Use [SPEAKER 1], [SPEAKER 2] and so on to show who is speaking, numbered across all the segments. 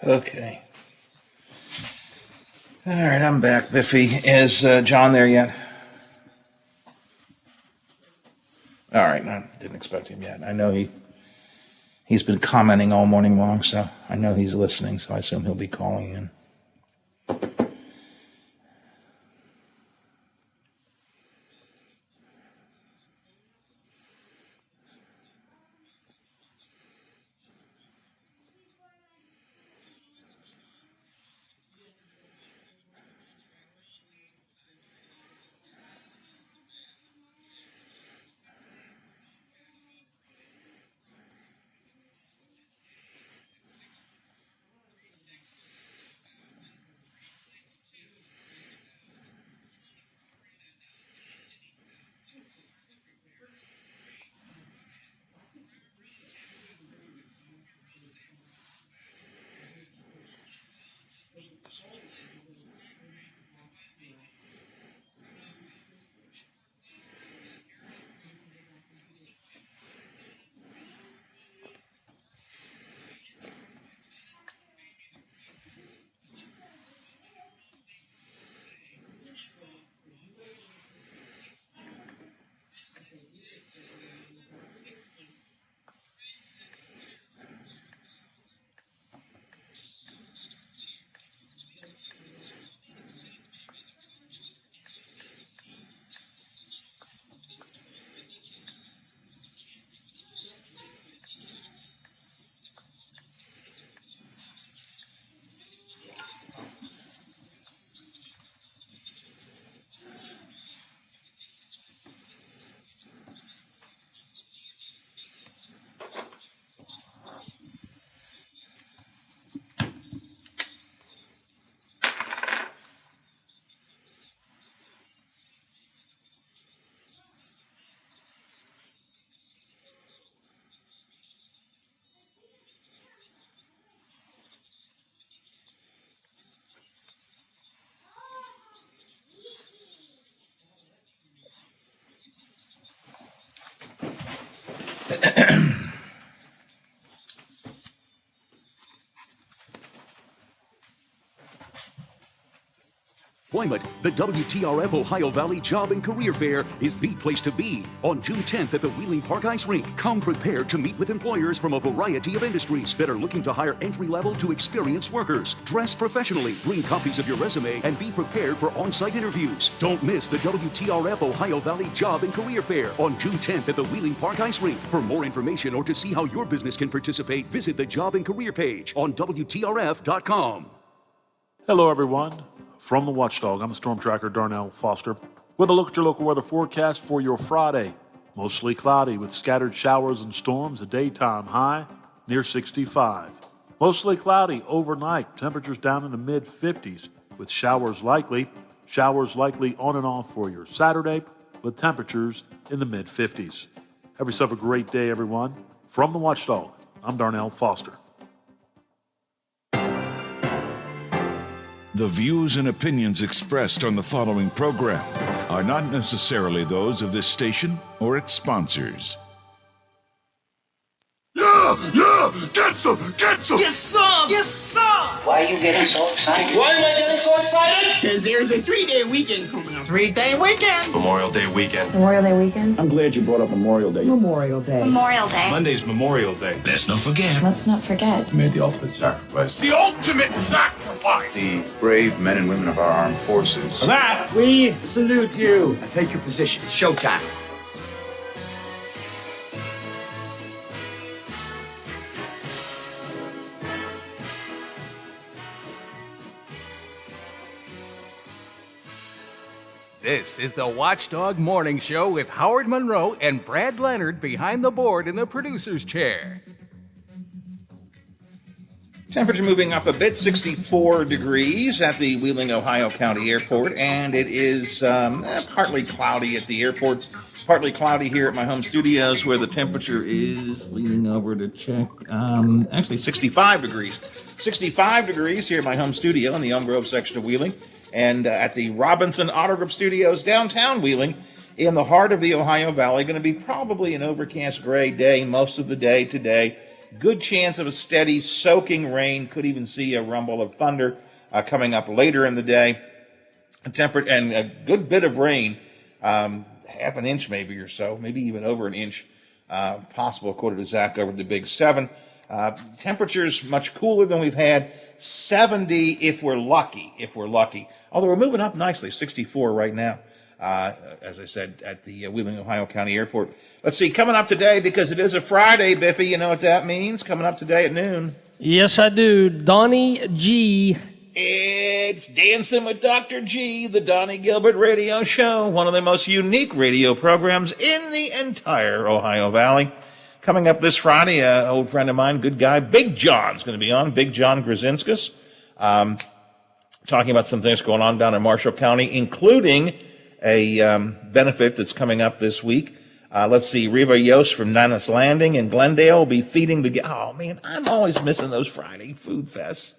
[SPEAKER 1] Okay. All right, I'm back, Biffy. Is John there yet? All right, I didn't expect him yet. I know he's been commenting all morning long, so I know he's listening, so I assume he'll be calling in.
[SPEAKER 2] Employment, the WTRF Ohio Valley Job and Career Fair is the place to be on June 10th at the Wheeling Park Ice Rink. Come prepared to meet with employers from a variety of industries that are looking to hire entry-level to experienced workers. Dress professionally, bring copies of your resume, and be prepared for on-site interviews. Don't miss the WTRF Ohio Valley Job and Career Fair on June 10th at the Wheeling Park Ice Rink. For more information or to see how your business can participate, visit the Job and Career page on WTRF.com.
[SPEAKER 3] Hello, everyone. From the Watchdog, I'm Storm Tracker Darnell Foster with a look at your local weather forecast for your Friday. Mostly cloudy with scattered showers and storms, a daytime high near 65. Mostly cloudy overnight, temperatures down in the mid-50s with showers likely on and off for your Saturday with temperatures in the mid-50s. Have yourself a great day, everyone. From the Watchdog, I'm Darnell Foster.
[SPEAKER 4] The views and opinions expressed on the following program are not necessarily those of this station or its sponsors.
[SPEAKER 5] Yeah! Get some!
[SPEAKER 6] Yes, sir! Yes, sir!
[SPEAKER 7] Why are you getting so excited?
[SPEAKER 6] Why am I getting so excited?
[SPEAKER 5] Because there's a 3-day weekend coming up.
[SPEAKER 6] 3-day weekend!
[SPEAKER 8] Memorial Day weekend.
[SPEAKER 9] Memorial Day weekend.
[SPEAKER 10] I'm glad you brought up Memorial Day.
[SPEAKER 9] Memorial Day.
[SPEAKER 11] Memorial Day.
[SPEAKER 8] Monday's Memorial Day.
[SPEAKER 5] Let's not forget.
[SPEAKER 9] Let's not forget.
[SPEAKER 5] You made the ultimate sacrifice.
[SPEAKER 6] The ultimate sacrifice!
[SPEAKER 12] The brave men and women of our armed forces.
[SPEAKER 6] For that, we salute you.
[SPEAKER 5] Take your position. It's showtime.
[SPEAKER 13] This is the Watchdog Morning Show with Howard Monroe and Brad Leonard behind the board in the producer's chair.
[SPEAKER 1] Temperature moving up a bit, 64 degrees at the Wheeling, Ohio County Airport, and it is partly cloudy at the airport, partly cloudy here at my home studios where the temperature is, leaning over to check, actually 65 degrees. 65 degrees here at my home studio in the Elm Grove section of Wheeling, and at the Robinson Auto Group Studios downtown Wheeling in the heart of the Ohio Valley. Going to be probably an overcast gray day most of the day today. Good chance of a steady soaking rain. Could even see a rumble of thunder coming up later in the day. Temperate and a good bit of rain, half an inch maybe or so, maybe even over an inch, possible according to Zach over the Big 7. Temperatures much cooler than we've had. 70 if we're lucky. Although we're moving up nicely, 64 right now. As I said, at the Wheeling, Ohio County Airport. Let's see, coming up today, because it is a Friday, Biffy, you know what that means? Coming up today at noon.
[SPEAKER 9] Yes, I do. Donnie G.
[SPEAKER 1] It's Dancing with Dr. G, the Donnie Gilbert radio show, one of the most unique radio programs in the entire Ohio Valley. Coming up this Friday, an old friend of mine, good guy, Big John's going to be on, Big John Grzinskis, talking about some things going on down in Marshall County, including a benefit that's coming up this week. Let's see, Reva Yost from Nana's Landing in Glendale will be feeding the... Oh, man, I'm always missing those Friday food fests.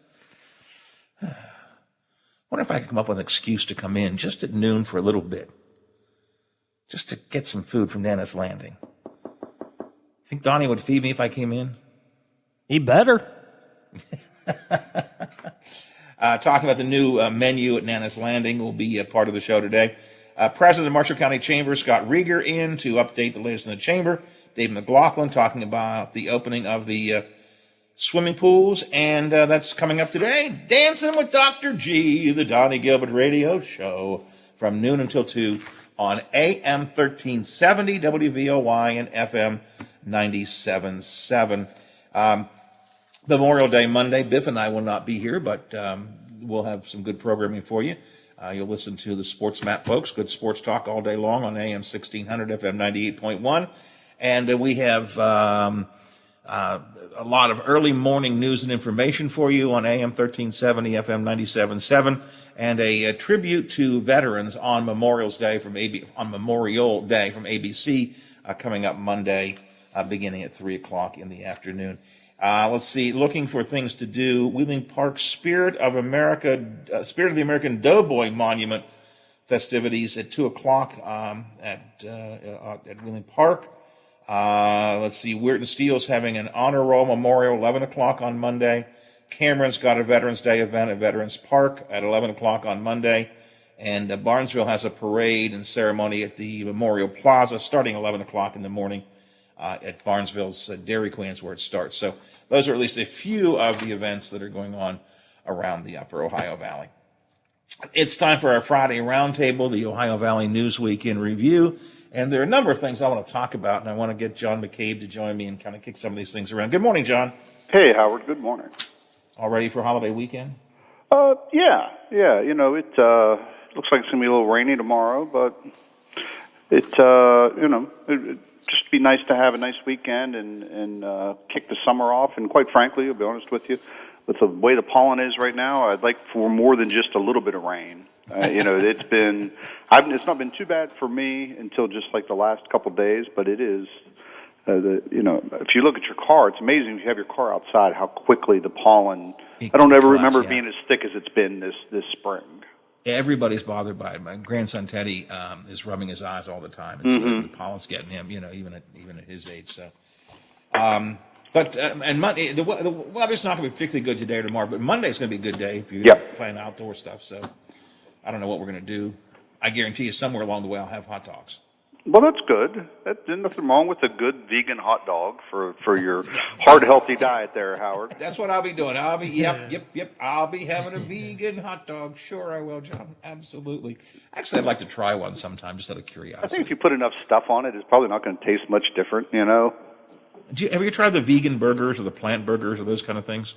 [SPEAKER 1] Wonder if I could come up with an excuse to come in just at noon for a little bit. Just to get some food from Nana's Landing. Think Donnie would feed me if I came in?
[SPEAKER 9] He better.
[SPEAKER 1] Talking about the new menu at Nana's Landing will be a part of the show today. President of Marshall County Chamber, Scott Rieger, in to update the latest in the chamber. Dave McLaughlin talking about the opening of the swimming pools, and that's coming up today. Dancing with Dr. G, the Donnie Gilbert radio show, from noon until 2 on AM 1370 WVOY and FM 97.7. Memorial Day Monday. Biff and I will not be here, but we'll have some good programming for you. You'll listen to the Sports Map, folks. Good sports talk all day long on AM 1600, FM 98.1. And we have a lot of early morning news and information for you on AM 1370, FM 97.7, and a tribute to veterans on Memorial Day from ABC coming up Monday, beginning at 3 o'clock in the afternoon. Let's see, looking for things to do. Wheeling Park Spirit of the American Doughboy Monument festivities at 2 o'clock at Wheeling Park. Let's see, Weirton Steele's having an honor roll memorial 11 o'clock on Monday. Cameron's got a Veterans Day event at Veterans Park at 11 o'clock on Monday. And Barnesville has a parade and ceremony at the Memorial Plaza starting 11 o'clock in the morning. At Barnesville's Dairy Queen is where it starts. So those are at least a few of the events that are going on around the Upper Ohio Valley. It's time for our Friday Roundtable, the Ohio Valley News Week in Review. And there are a number of things I want to talk about, and I want to get John McCabe to join me and kind of kick some of these things around. Good morning, John.
[SPEAKER 10] Hey, Howard. Good morning.
[SPEAKER 1] All ready for holiday weekend?
[SPEAKER 10] Yeah. You know, it looks like it's going to be a little rainy tomorrow, but it just be nice to have a nice weekend and kick the summer off. And quite frankly, I'll be honest with you, with the way the pollen is right now, I'd like for more than just a little bit of rain. It's not been too bad for me until just like the last couple of days, but it is. If you look at your car, it's amazing if you have your car outside how quickly the pollen. I don't ever remember it being as thick as it's been this spring.
[SPEAKER 1] Everybody's bothered by it. My grandson Teddy is rubbing his eyes all the time. It's the pollen's getting him, even at his age. So, and Monday, the weather's not going to be particularly good today or tomorrow, but Monday's going to be a good day if you're playing outdoor stuff. So, I don't know what we're going to do. I guarantee you, somewhere along the way, I'll have hot dogs.
[SPEAKER 10] Well, that's good. There's nothing wrong with a good vegan hot dog for your heart healthy diet there, Howard.
[SPEAKER 1] That's what I'll be doing. I'll be I'll be having a vegan hot dog. Sure I will, John. Absolutely. Actually, I'd like to try one sometime, just out of curiosity.
[SPEAKER 10] I think if you put enough stuff on it, it's probably not going to taste much different, Have
[SPEAKER 1] you tried the vegan burgers or the plant burgers or those kind of things?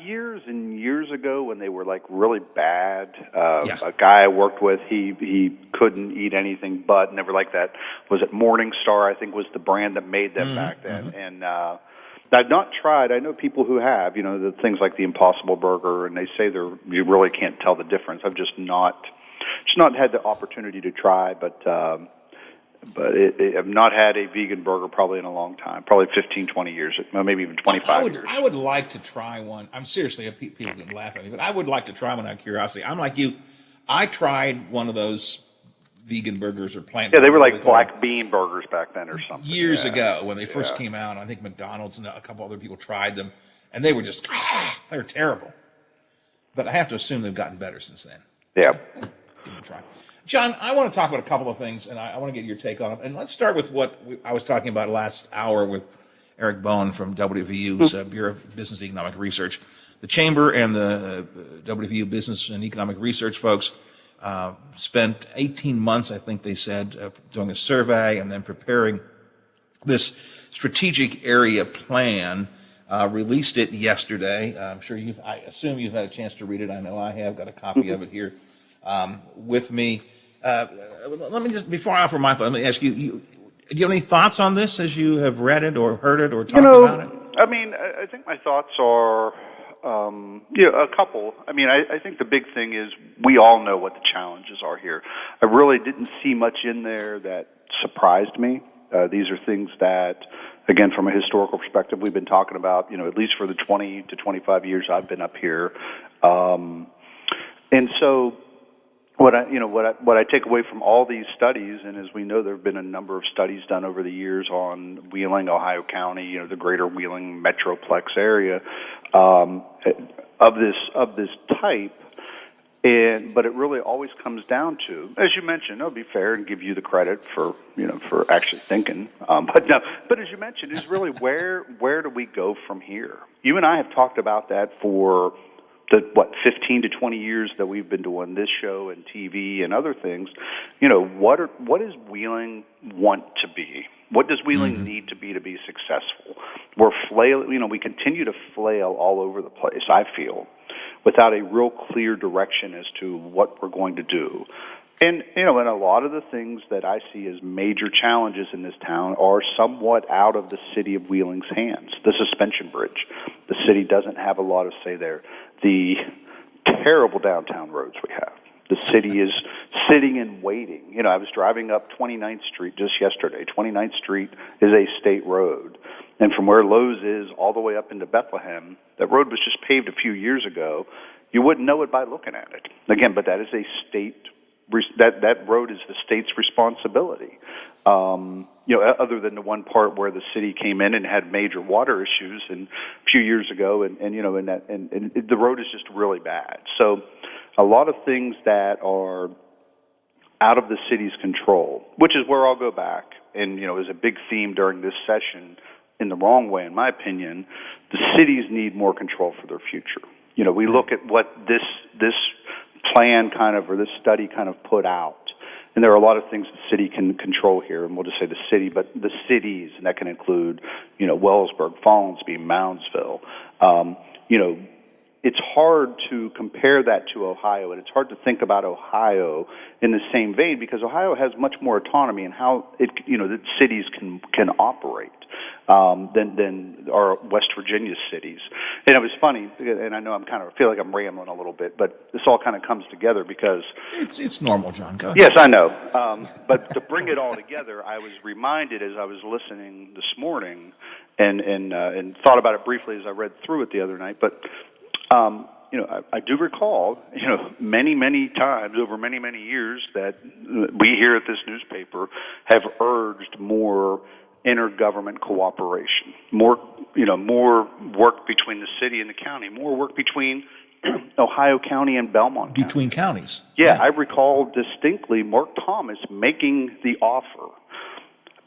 [SPEAKER 10] Years and years ago, when they were like really bad, a guy I worked with, he couldn't eat anything but, and they were like that. Was it Morningstar? I think was the brand that made them back then. And I've not tried. I know people who have, the things like the Impossible Burger, and they say you really can't tell the difference. I've just not had the opportunity to try, but I've not had a vegan burger probably in a long time, probably 15, 20 years, maybe even 25 years.
[SPEAKER 1] I would like to try one. I'm seriously, people can laugh at me, but I would like to try one out of curiosity. I'm like you. I tried one of those vegan burgers or plant.
[SPEAKER 10] Yeah, they were like black bean burgers back then or something.
[SPEAKER 1] Years ago when they first came out. I think McDonald's and a couple other people tried them, and they were just they were terrible. But I have to assume they've gotten better since then.
[SPEAKER 10] Yeah.
[SPEAKER 1] Give them a try. John, I want to talk about a couple of things, and I want to get your take on them. And let's start with what I was talking about last hour with Eric Bowen from WVU's Bureau of Business and Economic Research. The Chamber and the WVU Business and Economic Research folks spent 18 months, I think they said, doing a survey and then preparing this strategic area plan. Released it yesterday. I'm sure I assume you've had a chance to read it. I know I have. Got a copy of it here with me. Let me just, before I offer my thought, let me ask you, do you have any thoughts on this as you have read it or heard it or talked about it?
[SPEAKER 10] I mean, I think my thoughts are, a couple. I mean, I think the big thing is we all know what the challenges are here. I really didn't see much in there that surprised me. These are things that, again, from a historical perspective, we've been talking about, at least for the 20 to 25 years I've been up here. And so what I take away from all these studies, and as we know, there have been a number of studies done over the years on Wheeling, Ohio County, the greater Wheeling metroplex area, of this type. But it really always comes down to, as you mentioned, I'll be fair and give you the credit for actually thinking. But as you mentioned, is really where do we go from here? You and I have talked about that for the 15 to 20 years that we've been doing this show and TV and other things. What does Wheeling want to be? What does Wheeling need to be successful? We're flailing, we continue to flail all over the place, I feel, without a real clear direction as to what we're going to do. And, and a lot of the things that I see as major challenges in this town are somewhat out of the city of Wheeling's hands. The suspension bridge. The city doesn't have a lot of say there. The terrible downtown roads we have. The city is sitting and waiting. I was driving up 29th Street just yesterday. 29th Street is a state road. And from where Lowe's is all the way up into Bethlehem, that road was just paved a few years ago. You wouldn't know it by looking at it. Again, but that is a state, that road is the state's responsibility. Other than the one part where the city came in and had major water issues a few years ago, and the road is just really bad. So a lot of things that are out of the city's control, which is where I'll go back, and is a big theme during this session. In the wrong way, in my opinion, the cities need more control for their future. We look at what this plan or this study put out, and there are a lot of things the city can control here, and we'll just say the city, but the cities, and that can include, Wellsburg, Fallsby, Moundsville. It's hard to compare that to Ohio, and it's hard to think about Ohio in the same vein because Ohio has much more autonomy in how the cities can operate than our West Virginia cities. And it was funny, and I know I feel like I'm rambling a little bit, but this all kind of comes together because
[SPEAKER 1] it's normal, John. Go ahead.
[SPEAKER 10] Yes, I know. But to bring it all together, I was reminded as I was listening this morning, and thought about it briefly as I read through it the other night, but. I do recall, many times over many years that we here at this newspaper have urged more intergovernment cooperation, more work between the city and the county, more work between Ohio County and Belmont County.
[SPEAKER 1] Between counties.
[SPEAKER 10] Yeah, I recall distinctly Mark Thomas making the offer.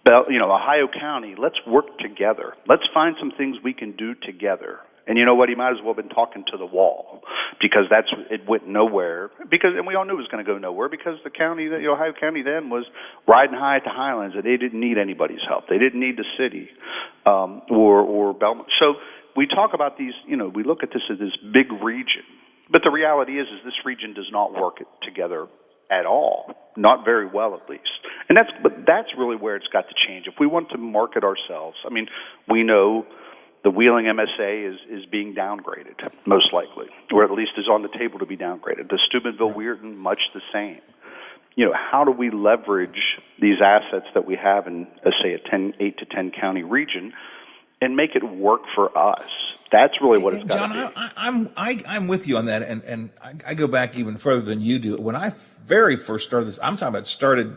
[SPEAKER 10] Ohio County, let's work together. Let's find some things we can do together. And you know what? He might as well have been talking to the wall because it went nowhere. And we all knew it was going to go nowhere because the county, Ohio County then was riding high at the Highlands, and they didn't need anybody's help. They didn't need the city or Belmont. So we talk about these. We look at this as this big region, but the reality is this region does not work together at all, not very well at least. And that's really where it's got to change. If we want to market ourselves, we know. The Wheeling MSA is being downgraded, most likely, or at least is on the table to be downgraded. The Steubenville-Weirton, much the same. How do we leverage these assets that we have in, let's say, a 8 to 10 county region and make it work for us. That's really what it's got to be.
[SPEAKER 1] John, I'm with you on that, and I go back even further than you do. When I very first started this, I'm talking about started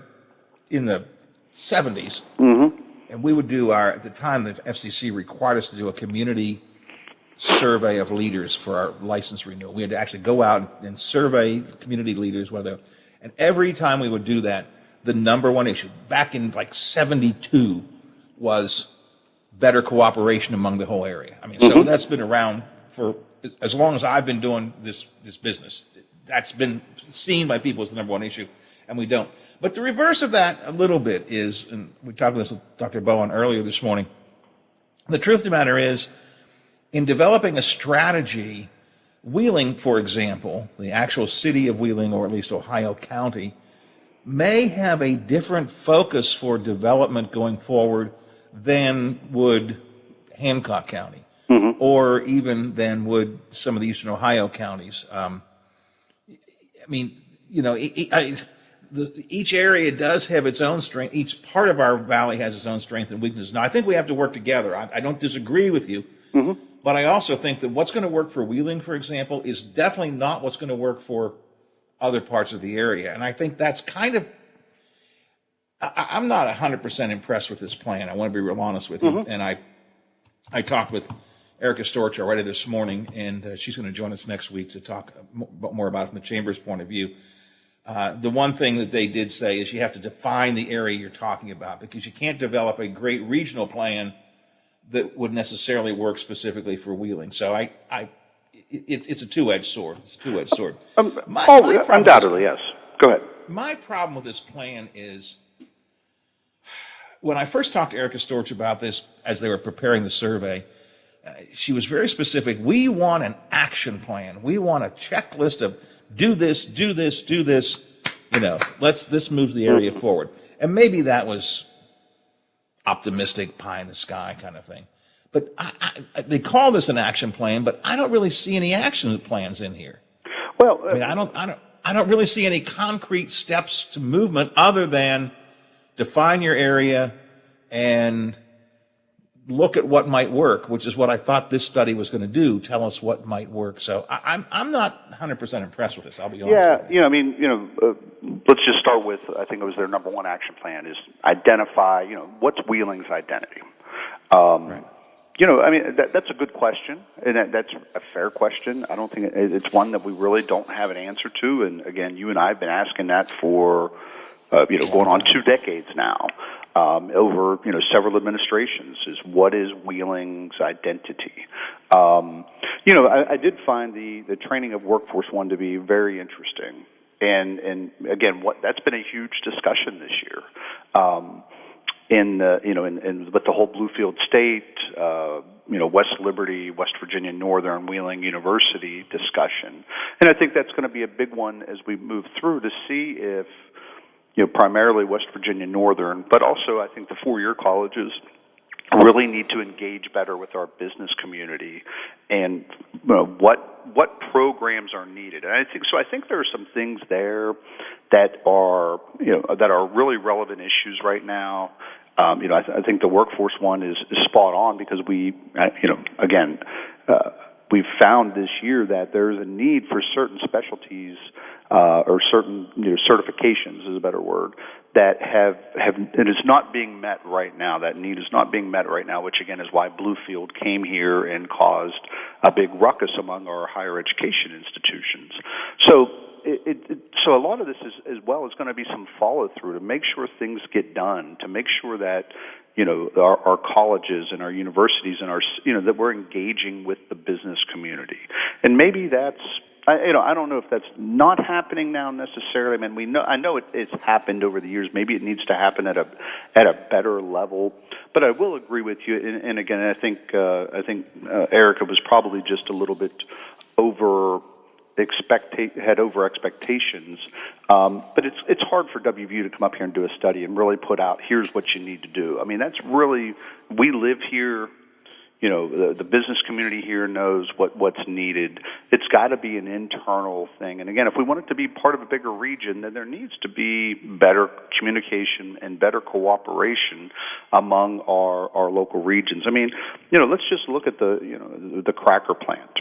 [SPEAKER 1] in the 70s, and we would do at the time the FCC required us to do a community survey of leaders for our license renewal. We had to actually go out and survey community leaders, and every time we would do that, the number one issue back in like 72 was better cooperation among the whole area. I mean, so that's been around for as long as I've been doing this business. That's been seen by people as the number one issue, and we don't. But the reverse of that a little bit is, and we talked about this with Dr. Bowen earlier this morning, the truth of the matter is, in developing a strategy, Wheeling, for example, the actual city of Wheeling, or at least Ohio County, may have a different focus for development going forward than would Hancock County, or even than would some of the eastern Ohio counties. I mean, each area does have its own strength. Each part of our valley has its own strength and weaknesses. Now, I think we have to work together. I don't disagree with you, but I also think that what's going to work for Wheeling, for example, is definitely not what's going to work for other parts of the area. And I think that's kind of, I'm not 100% impressed with this plan. I want to be real honest with you. And I talked with Erica Storch already this morning, and she's going to join us next week to talk more about it from the Chamber's point of view. The one thing that they did say is you have to define the area you're talking about, because you can't develop a great regional plan that would necessarily work specifically for Wheeling. So it's a two-edged sword. It's a two-edged sword.
[SPEAKER 10] Undoubtedly, yes. Go ahead.
[SPEAKER 1] My problem with this plan is, when I first talked to Erica Storch about this as they were preparing the survey, she was very specific. We want an action plan. We want a checklist of do this, do this, do this. This moves the area forward. And maybe that was optimistic, pie in the sky kind of thing. But they call this an action plan, but I don't really see any action plans in here.
[SPEAKER 10] Well,
[SPEAKER 1] I mean, I don't really see any concrete steps to movement other than define your area and look at what might work, which is what I thought this study was going to do, tell us what might work. So I'm not 100% impressed with this, I'll be honest with you.
[SPEAKER 10] Let's just start with, I think it was their number one action plan, is identify, what's Wheeling's identity?
[SPEAKER 1] Right.
[SPEAKER 10] That's a good question, and that's a fair question. I don't think it's one that we really don't have an answer to. And again, you and I have been asking that for, going on 2 decades now, over, several administrations, is what is Wheeling's identity? I did find the training of Workforce One to be very interesting. And again, that's been a huge discussion this year. With the whole Bluefield State, West Liberty, West Virginia Northern, Wheeling University discussion. And I think that's going to be a big one as we move through to see if, primarily West Virginia Northern, but also I think the 4-year colleges really need to engage better with our business community and what programs are needed. And I think there are some things there that are really relevant issues right now. I think the Workforce One is spot on, because we've found this year that there's a need for certain specialties or certain certifications is a better word, that it is not being met right now. That need is not being met right now, which again is why Bluefield came here and caused a big ruckus among our higher education institutions. So so a lot of this is, as well, is going to be some follow through to make sure things get done, to make sure that our colleges and our universities and that we're engaging with the business community. And maybe that's, I don't know if that's not happening now necessarily. I mean, I know it's happened over the years. Maybe it needs to happen at a better level. But I will agree with you. And again, I think Erica was probably just a little bit had over expectations. But it's hard for WVU to come up here and do a study and really put out, here's what you need to do. I mean, that's really, we live here. The business community here knows what's needed. It's got to be an internal thing. And again, if we want it to be part of a bigger region, then there needs to be better communication and better cooperation among our local regions. I mean, let's just look at the cracker plant.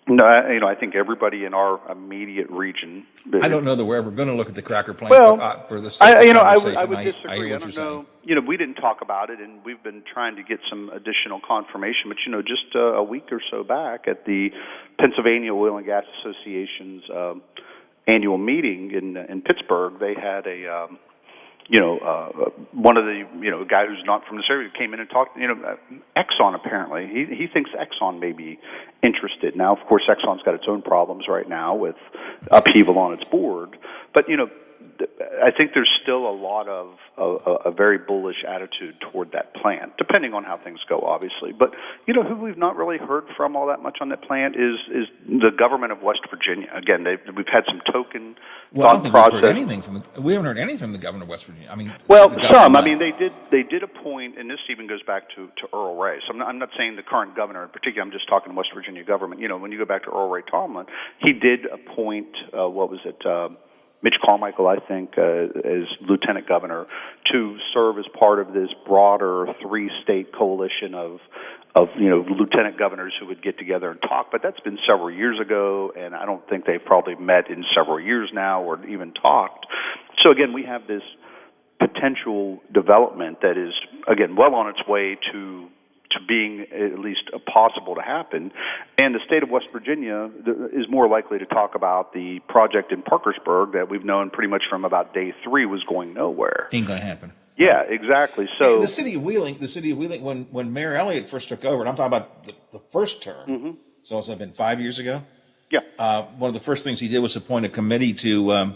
[SPEAKER 10] No, I think everybody in our immediate region.
[SPEAKER 1] I don't know that we're ever going to look at the cracker plant.
[SPEAKER 10] Well,
[SPEAKER 1] but, for the sake of conversation,
[SPEAKER 10] I would disagree.
[SPEAKER 1] I hear
[SPEAKER 10] I
[SPEAKER 1] what
[SPEAKER 10] don't
[SPEAKER 1] you're
[SPEAKER 10] know.
[SPEAKER 1] saying.
[SPEAKER 10] We didn't talk about it, and we've been trying to get some additional confirmation. But just a week or so back at the Pennsylvania Oil and Gas Association's annual meeting in Pittsburgh, they had a. One of the, guy who's not from this area came in and talked, Exxon apparently. He thinks Exxon may be interested. Now, of course, Exxon's got its own problems right now with upheaval on its board. But, I think there's still a lot of a very bullish attitude toward that plant, depending on how things go, obviously. But, who we've not really heard from all that much on that plant is the government of West Virginia. Again, we've had some token thought process.
[SPEAKER 1] We haven't heard anything from the governor of West Virginia. I mean,
[SPEAKER 10] some. I mean, they did appoint, and this even goes back to Earl Ray. So I'm not saying the current governor in particular. I'm just talking West Virginia government. When you go back to Earl Ray Tomlin, he did appoint Mitch Carmichael, I think, as lieutenant governor, to serve as part of this broader 3-state coalition of lieutenant governors who would get together and talk. But that's been several years ago, and I don't think they've probably met in several years now or even talked. So again, we have this potential development that is, again, well on its way to being at least possible to happen. And the state of West Virginia is more likely to talk about the project in Parkersburg that we've known pretty much from about day 3 was going nowhere.
[SPEAKER 1] Ain't going to happen.
[SPEAKER 10] Yeah, exactly. So
[SPEAKER 1] the city of Wheeling, when Mayor Elliott first took over, and I'm talking about the first term, so it's been 5 years ago.
[SPEAKER 10] Yeah.
[SPEAKER 1] One of the first things he did was appoint a committee to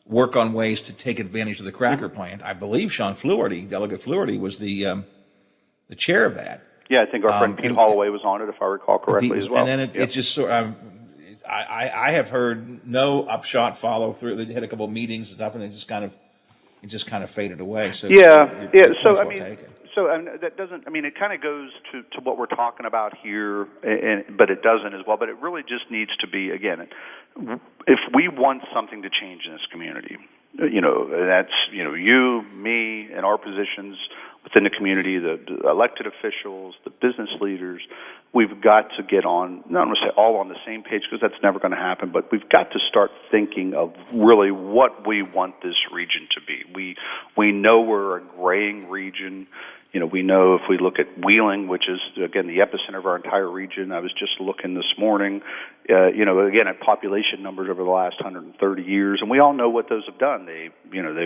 [SPEAKER 1] work on ways to take advantage of the cracker plant. I believe Delegate Fluharty, was the chair of that.
[SPEAKER 10] Yeah, I think our friend Pete Holloway was on it, if I recall correctly, as well.
[SPEAKER 1] And then it just sort of, I have heard no upshot follow through. They had a couple of meetings and stuff, and it just kind of faded away. So
[SPEAKER 10] So that doesn't. I mean, it kind of goes to what we're talking about here, but it doesn't as well. But it really just needs to be, again, if we want something to change in this community, that's you, me, and our positions within the community, the elected officials, the business leaders. We've got to get on, not going to say all on the same page because that's never going to happen, but we've got to start thinking of really what we want this region to be. We know we're a graying region. We know if we look at Wheeling, which is, again, the epicenter of our entire region. I was just looking this morning, again, at population numbers over the last 130 years, and we all know what those have done. They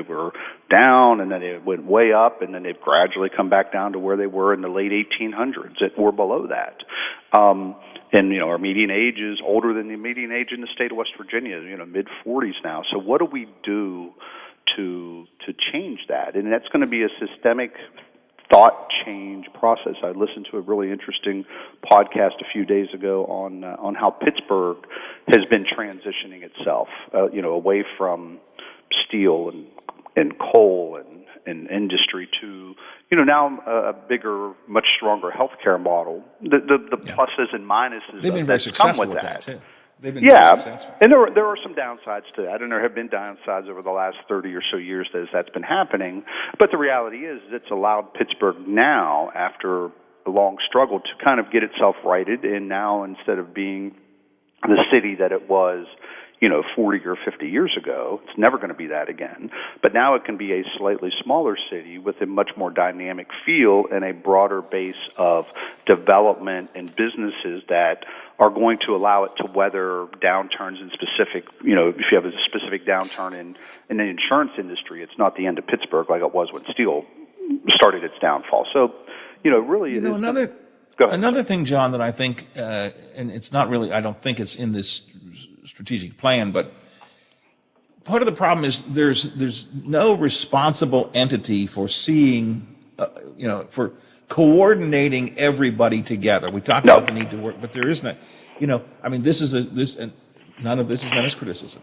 [SPEAKER 10] were down, and then they went way up, and then they've gradually come back down to where they were in the late 1800s or below that. And, our median age is older than the median age in the state of West Virginia, mid-40s now. So what do we do to change that? And that's going to be a systemic thought change process. I listened to a really interesting podcast a few days ago on how Pittsburgh has been transitioning itself, away from steel and coal and industry to, now a bigger, much stronger healthcare model. The pluses and minuses
[SPEAKER 1] they've been very successful with that too. They've been very successful.
[SPEAKER 10] And there are some downsides to that, and there have been downsides over the last 30 or so years as that's been happening. But the reality is it's allowed Pittsburgh now, after a long struggle, to kind of get itself righted, and now instead of being the city that it was 40 or 50 years ago. It's never going to be that again. But now it can be a slightly smaller city with a much more dynamic feel and a broader base of development and businesses that are going to allow it to weather downturns in specific, if you have a specific downturn in the insurance industry, it's not the end of Pittsburgh like it was when steel started its downfall. So, really...
[SPEAKER 1] Another thing, John, that I think, and it's not really, I don't think it's in this strategic plan, but part of the problem is there's no responsible entity for seeing, for coordinating everybody together. We talked about the need to work, but there is not, and none of this is meant as criticism.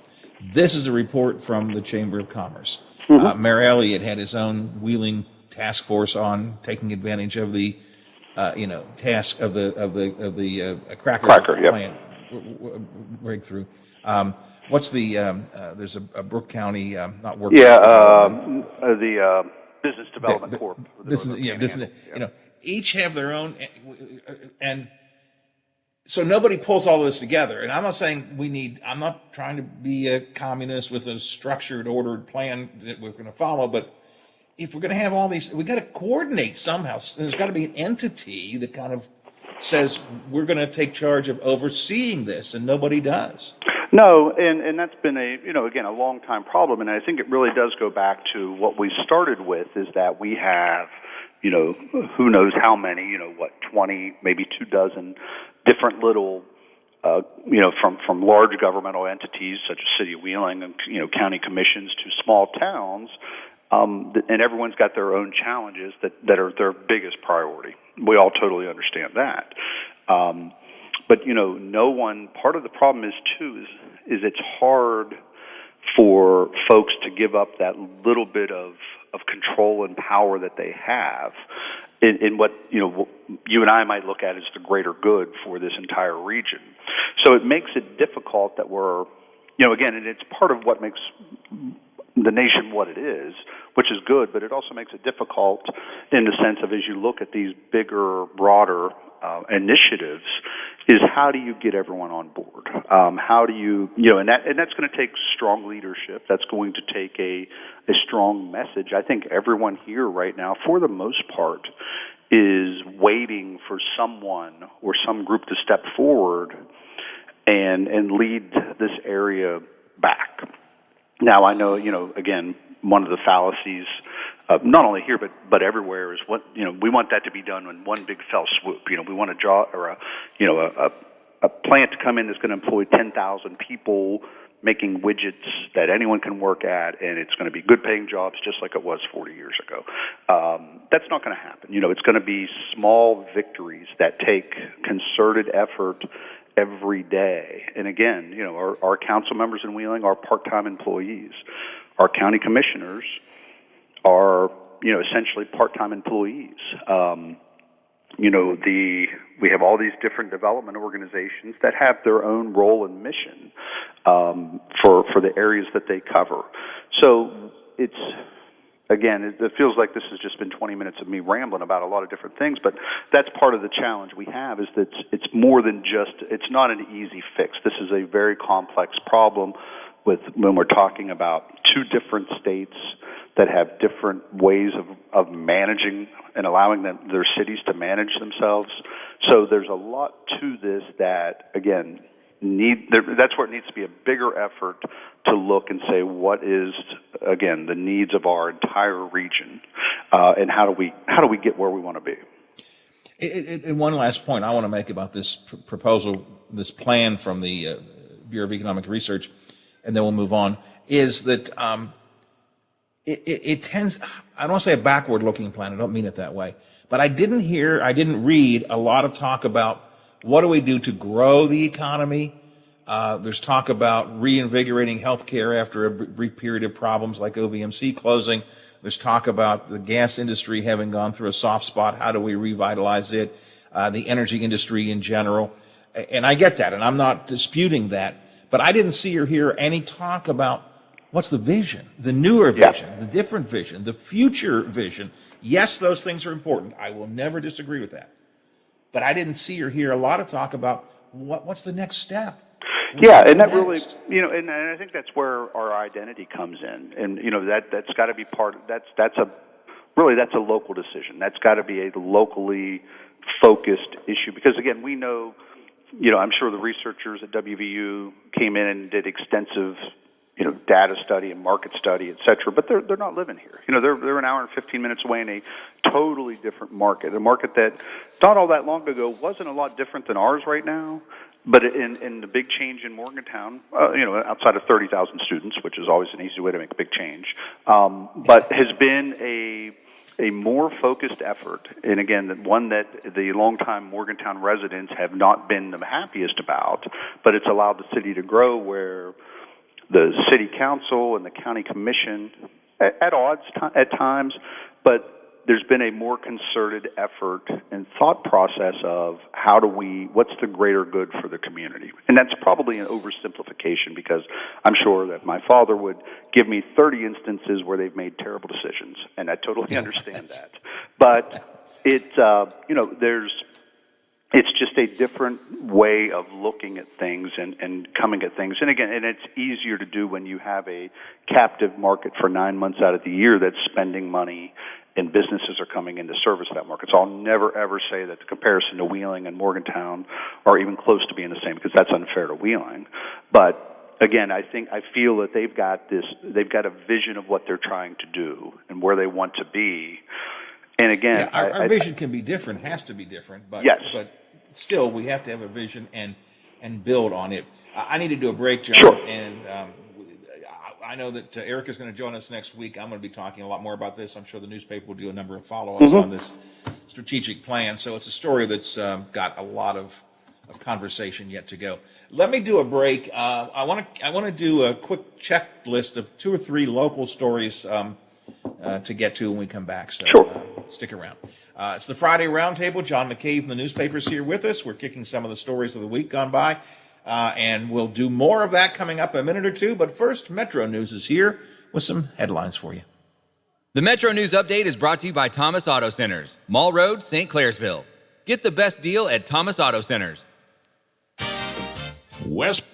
[SPEAKER 1] This is a report from the Chamber of Commerce. Mayor Elliott had his own Wheeling task force on taking advantage of the task of the cracker
[SPEAKER 10] Yep.
[SPEAKER 1] plant breakthrough. What's the there's a Brooke County not work.
[SPEAKER 10] The Business Development Corp.
[SPEAKER 1] Business. Each have their own, and so nobody pulls all this together. And I'm not saying I'm not trying to be a communist with a structured, ordered plan that we're going to follow, but if we're going to have all these, we got to coordinate somehow. There's got to be an entity that kind of says we're going to take charge of overseeing this, and nobody does.
[SPEAKER 10] No, and that's been a long time problem, and I think it really does go back to what we started with, is that we have, who knows how many, 20, maybe 24 different little, from large governmental entities such as City of Wheeling and, county commissions to small towns, and everyone's got their own challenges that are their biggest priority. We all totally understand that. But, no one, part of the problem is it's hard for folks to give up that little bit of control and power that they have in what, you and I might look at as the greater good for this entire region. So it makes it difficult that we're, again, and it's part of what makes the nation what it is, which is good, but it also makes it difficult in the sense of, as you look at these bigger, broader initiatives, is how do you get everyone on board? How do you, and that's going to take strong leadership. That's going to take a strong message. I think everyone here right now, for the most part, is waiting for someone or some group to step forward and lead this area back. Now, I know, again, one of the fallacies, not only here but everywhere, is what we want that to be done in one big fell swoop. We want a plant to come in that's going to employ 10,000 people making widgets that anyone can work at, and it's going to be good-paying jobs just like it was 40 years ago. That's not going to happen. It's going to be small victories that take concerted effort every day. And again, our council members in Wheeling are part-time employees. Our county commissioners are, essentially part-time employees. We have all these different development organizations that have their own role and mission for the areas that they cover. So it feels like this has just been 20 minutes of me rambling about a lot of different things, but that's part of the challenge we have, is that it's more than it's not an easy fix. This is a very complex problem when we're talking about two different states that have different ways of managing and allowing their cities to manage themselves. So there's a lot to this that, again, that's where it needs to be a bigger effort to look and say, what is, again, the needs of our entire region, and how do we get where we want to be?
[SPEAKER 1] And one last point I want to make about this proposal, this plan from the Bureau of Economic Research, and then we'll move on, is that it tends, I don't want to say a backward-looking plan, I don't mean it that way, but I didn't read a lot of talk about what do we do to grow the economy. There's talk about reinvigorating healthcare after a brief period of problems like OVMC closing. There's talk about the gas industry having gone through a soft spot. How do we revitalize it? The energy industry in general. And I get that, and I'm not disputing that. But I didn't see or hear any talk about what's the vision, the newer vision, the different vision, the future vision. Yes, those things are important. I will never disagree with that. But I didn't see or hear a lot of talk about what's the next step.
[SPEAKER 10] And that really, and I think that's where our identity comes in. And, that's got to be that's a local decision. That's got to be a locally focused issue. Because, again, we know, I'm sure the researchers at WVU came in and did extensive, data study and market study, et cetera, but they're not living here. They're an hour and 15 minutes away in a totally different market, a market that not all that long ago wasn't a lot different than ours right now. But in the big change in Morgantown, outside of 30,000 students, which is always an easy way to make a big change, but has been a more focused effort, and again, one that the longtime Morgantown residents have not been the happiest about, but it's allowed the city to grow where the city council and the county commission, at odds at times, but there's been a more concerted effort and thought process of what's the greater good for the community. And that's probably an oversimplification, because I'm sure that my father would give me 30 instances where they've made terrible decisions, and I totally understand that. But it's just a different way of looking at things and coming at things. And again, it's easier to do when you have a captive market for 9 months out of the year that's spending money and businesses are coming in to service that market. So I'll never, ever say that the comparison to Wheeling and Morgantown are even close to being the same, because that's unfair to Wheeling. But again, I feel that they've got a vision of what they're trying to do and where they want to be. And again,
[SPEAKER 1] our vision can be different, has to be different, but
[SPEAKER 10] yes.
[SPEAKER 1] But still, we have to have a vision and build on it. I need to do a break, John,
[SPEAKER 10] sure.
[SPEAKER 1] And I know that Eric is going to join us next week. I'm going to be talking a lot more about this. I'm sure the newspaper will do a number of follow-ups on this strategic plan. So it's a story that's got a lot of conversation yet to go. Let me do a break. I want to do a quick checklist of 2 or 3 local stories to get to when we come back. So stick around. It's the Friday Roundtable. John McCabe from the newspaper's here with us. We're kicking some of the stories of the week gone by. And we'll do more of that coming up in a minute or two. But first, Metro News is here with some headlines for you.
[SPEAKER 11] The Metro News Update is brought to you by Thomas Auto Centers, Mall Road, St. Clairsville. Get the best deal at Thomas Auto Centers.
[SPEAKER 4] West.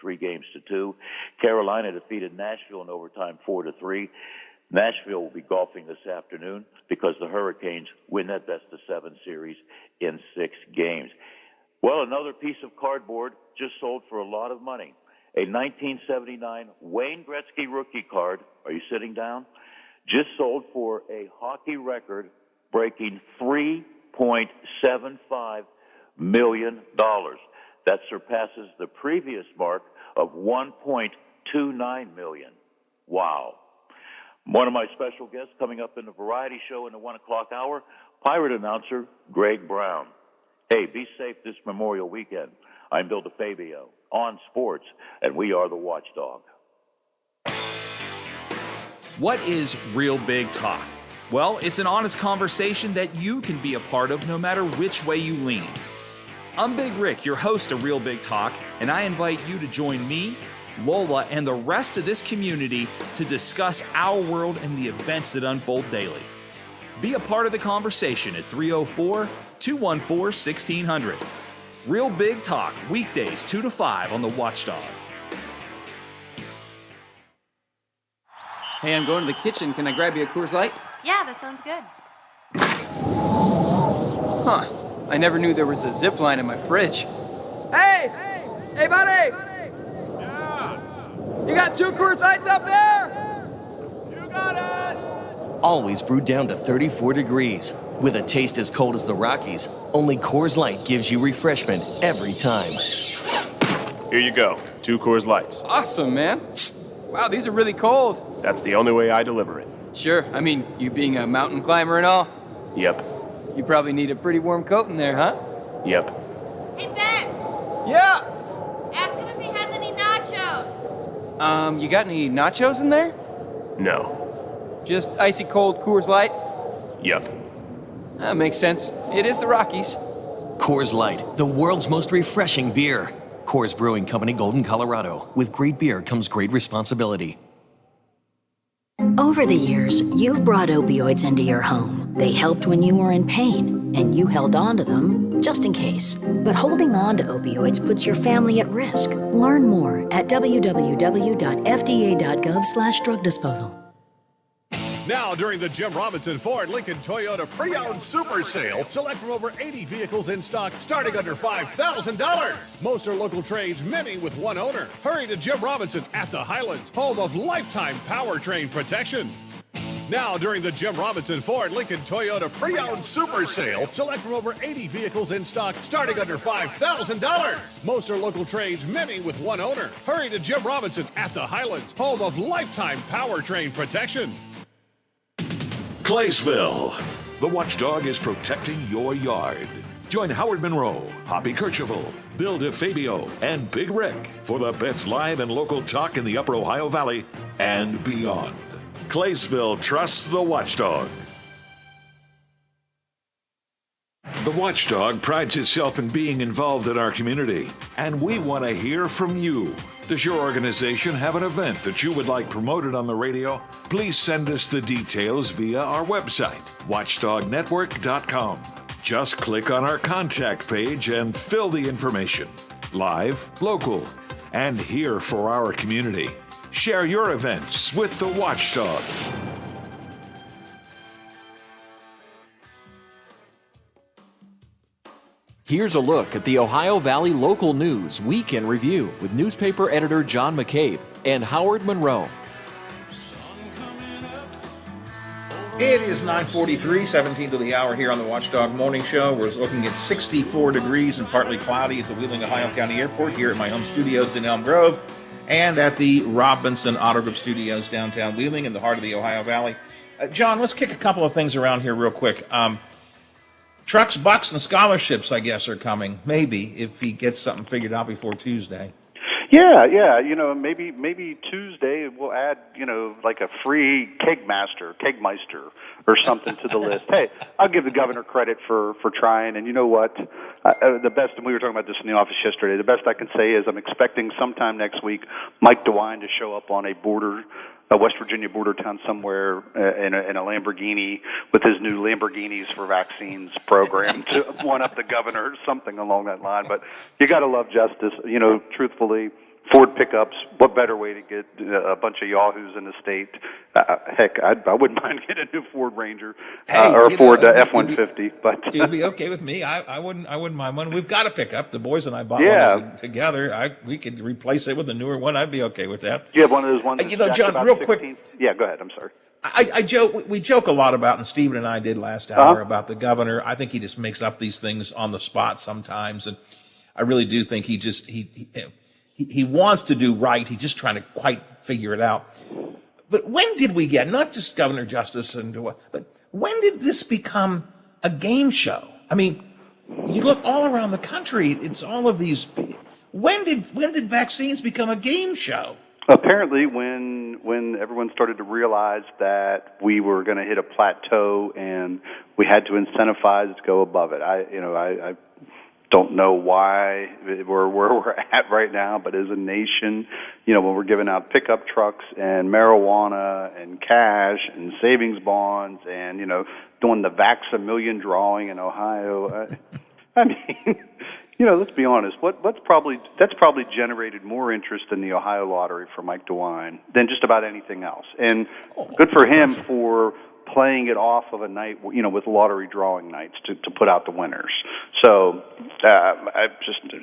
[SPEAKER 14] Three games to 2. Carolina defeated Nashville in overtime 4-3. Nashville will be golfing this afternoon because the Hurricanes win that best-of-7 series in 6 games. Well, another piece of cardboard just sold for a lot of money. A 1979 Wayne Gretzky rookie card, are you sitting down? Just sold for a hockey record breaking $3.75 million. That surpasses the previous mark of $1.29 million. Wow. One of my special guests coming up in the variety show in the 1 o'clock hour, Pirate announcer Greg Brown. Hey, be safe this Memorial Weekend. I'm Bill DeFabio on sports, and we are the Watchdog.
[SPEAKER 15] What is real big talk? Well, it's an honest conversation that you can be a part of no matter which way you lean. I'm Big Rick, your host of Real Big Talk, and I invite you to join me, Lola, and the rest of this community to discuss our world and the events that unfold daily. Be a part of the conversation at 304-214-1600. Real Big Talk, weekdays 2 to 5 on the Watchdog.
[SPEAKER 16] Hey, I'm going to the kitchen. Can I grab you a Coors Light?
[SPEAKER 17] Yeah, that sounds good.
[SPEAKER 16] Huh. I never knew there was a zip line in my fridge. Hey! Hey, buddy! Yeah? You got 2 Coors Lights up there?
[SPEAKER 18] You got it! Always brewed down to 34 degrees. With a taste as cold as the Rockies, only Coors Light gives you refreshment every time.
[SPEAKER 8] Here you go. 2 Coors Lights.
[SPEAKER 16] Awesome, man. Wow, these are really cold.
[SPEAKER 8] That's the only way I deliver it.
[SPEAKER 16] Sure. I mean, you being a mountain climber and all.
[SPEAKER 8] Yep.
[SPEAKER 16] You probably need a pretty warm coat in there, huh?
[SPEAKER 8] Yep.
[SPEAKER 17] Hey, Ben!
[SPEAKER 16] Yeah!
[SPEAKER 17] Ask him if he has any nachos.
[SPEAKER 16] You got any nachos in there?
[SPEAKER 8] No.
[SPEAKER 16] Just icy cold Coors Light?
[SPEAKER 8] Yep.
[SPEAKER 16] That makes sense. It is the Rockies.
[SPEAKER 18] Coors Light, the world's most refreshing beer. Coors Brewing Company, Golden, Colorado. With great beer comes great responsibility.
[SPEAKER 19] Over the years, you've brought opioids into your home. They helped when you were in pain, and you held on to them just in case. But holding on to opioids puts your family at risk. Learn more at www.fda.gov/drug disposal.
[SPEAKER 20] Now, during the Jim Robinson Ford Lincoln Toyota Pre-Owned Super Sale, select from over 80 vehicles in stock starting under $5,000. Most are local trades, many with one owner. Hurry to Jim Robinson at the Highlands, home of lifetime powertrain protection. Now, during the Jim Robinson Ford Lincoln Toyota Pre-Owned Super Sale, select from over 80 vehicles in stock starting under $5,000. Most are local trades, many with one owner. Hurry to Jim Robinson at the Highlands, home of lifetime powertrain protection.
[SPEAKER 2] Claysville. The Watchdog is protecting your yard. Join Howard Monroe, Hoppy Kercheval, Bill DeFabio, and Big Rick for the best live and local talk in the Upper Ohio Valley and beyond. Claysville trusts the Watchdog. The Watchdog prides itself in being involved in our community, and we want to hear from you. Does your organization have an event that you would like promoted on the radio? Please send us the details via our website, watchdognetwork.com. Just click on our contact page and fill the information. Live, local, and here for our community. Share your events with the Watchdog.
[SPEAKER 21] Here's a look at the Ohio Valley local news week in review with newspaper editor John McCabe and Howard Monroe.
[SPEAKER 1] It is 9:43, 17 to the hour here on the Watchdog Morning Show. We're looking at 64 degrees and partly cloudy at the Wheeling, Ohio County Airport here at my home studios in Elm Grove and at the Robinson Auto Group Studios downtown Wheeling in the heart of the Ohio Valley. John, let's kick a couple of things around here real quick. Trucks, bucks, and scholarships, I guess, are coming. Maybe, if he gets something figured out before Tuesday.
[SPEAKER 10] Yeah. Maybe Tuesday we'll add, like a free kegmeister or something to the list. Hey, I'll give the governor credit for trying. And you know what? The best, and we were talking about this in the office yesterday, the best I can say is I'm expecting sometime next week Mike DeWine to show up on a West Virginia border town somewhere in a Lamborghini with his new Lamborghinis for Vaccines program to one up the governor, something along that line. But you got to love justice. Truthfully, Ford pickups, what better way to get a bunch of yahoos in the state? Heck, I wouldn't mind getting a new Ford Ranger or a Ford F-150. But
[SPEAKER 1] it'd be okay with me. I wouldn't mind one. We've got a pickup. The boys and I bought one together. We could replace it with a newer one. I'd be okay with that.
[SPEAKER 10] You have one of those ones.
[SPEAKER 1] John, real quick.
[SPEAKER 10] Yeah, go ahead. I'm sorry.
[SPEAKER 1] I joke. We joke a lot about, and Stephen and I did last hour about the governor. I think he just makes up these things on the spot sometimes, and I really do think he wants to do right. He's just trying to quite figure it out. But when did we get, not just Governor Justice but when did this become a game show? I mean, you look all around the country, it's all of these. When did vaccines become a game show?
[SPEAKER 10] Apparently, when everyone started to realize that we were going to hit a plateau and we had to incentivize to go above it, I don't know why we're where we're at right now, but as a nation, when we're giving out pickup trucks and marijuana and cash and savings bonds and doing the Vax a Million drawing in Ohio, I mean. Let's be honest. That's probably generated more interest in the Ohio lottery for Mike DeWine than just about anything else. And good for him for playing it off of a night, with lottery drawing nights to put out the winners. So